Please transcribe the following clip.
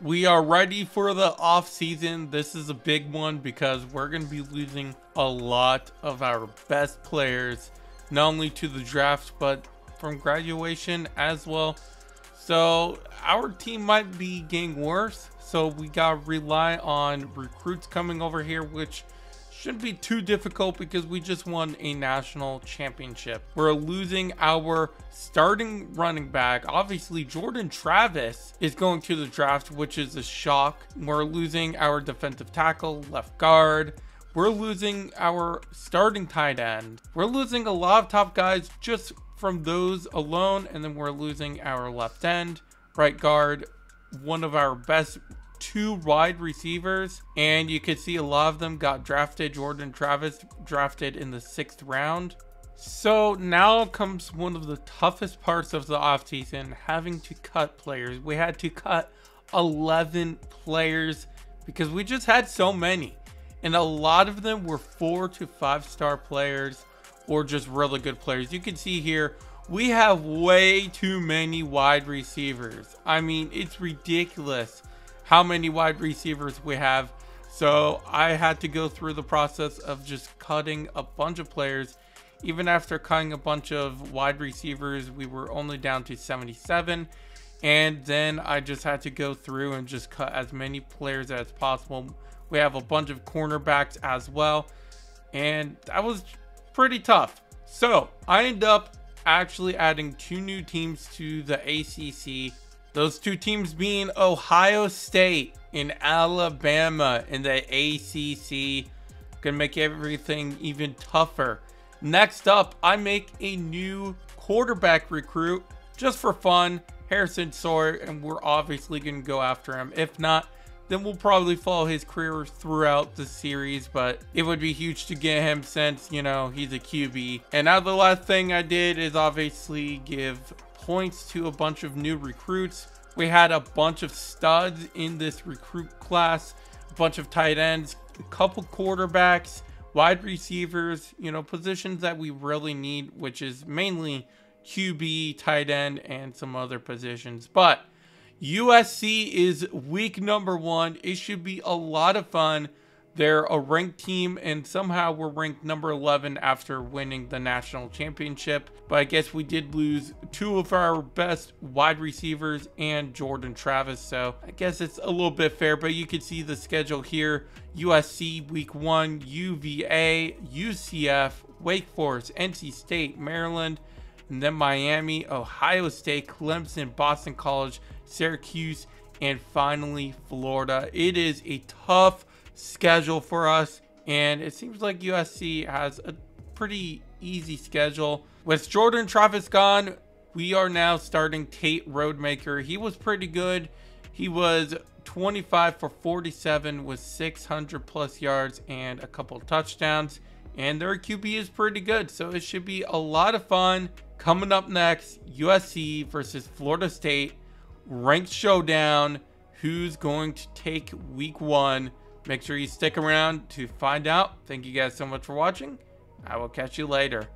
We are ready for the off season. This is a big one because we're going to be losing a lot of our best players, not only to the draft, but from graduation as well. So our team might be getting worse. So we got to rely on recruits coming over here, which shouldn't be too difficult because we just won a national championship. We're losing our starting running back. Obviously, Jordan Travis is going to the draft, which is a shock. We're losing our defensive tackle, left guard. We're losing our starting tight end. We're losing a lot of top guys just from those alone. And then we're losing our left end, right guard, one of our best two wide receivers, and you could see a lot of them got drafted. Jordan Travis drafted in the 6th round. So now comes one of the toughest parts of the offseason, having to cut players. We had to cut 11 players because we just had so many, and a lot of them were 4 to 5 star players or just really good players. You can see here we have way too many wide receivers. I mean, it's ridiculous how many wide receivers we have. So I had to go through the process of just cutting a bunch of players. Even after cutting a bunch of wide receivers, we were only down to 77. And then I just had to go through and just cut as many players as possible. We have a bunch of cornerbacks as well, and that was pretty tough. So I ended up actually adding 2 new teams to the ACC. Those 2 teams being Ohio State and Alabama in the ACC. Gonna make everything even tougher. Next up, I make a new quarterback recruit just for fun, Harrison Sawyer, and we're obviously gonna go after him. If not, then we'll probably follow his career throughout the series, but it would be huge to get him since, you know, he's a QB. And now the last thing I did is obviously give points to a bunch of new recruits. We had a bunch of studs in this recruit class, a bunch of tight ends, a couple quarterbacks, wide receivers, you know, positions that we really need, which is mainly QB, tight end, and some other positions. But USC is week number 1. It should be a lot of fun. They're a ranked team, and somehow we're ranked number 11 after winning the national championship. But I guess we did lose 2 of our best wide receivers and Jordan Travis, so I guess it's a little bit fair. But you can see the schedule here. USC week 1, UVA, UCF, Wake Forest, NC State, Maryland, and then Miami, Ohio State, Clemson, Boston College, Syracuse, and finally Florida. It is a tough schedule for us, and it seems like USC has a pretty easy schedule. With Jordan Travis gone, we are now starting Tate Roadmaker. He was pretty good. He was 25 for 47 with 600 plus yards and a couple touchdowns, and their QB is pretty good, so it should be a lot of fun. Coming up next, USC versus Florida State, ranked showdown. Who's going to take week 1? Make sure you stick around to find out. Thank you guys so much for watching. I will catch you later.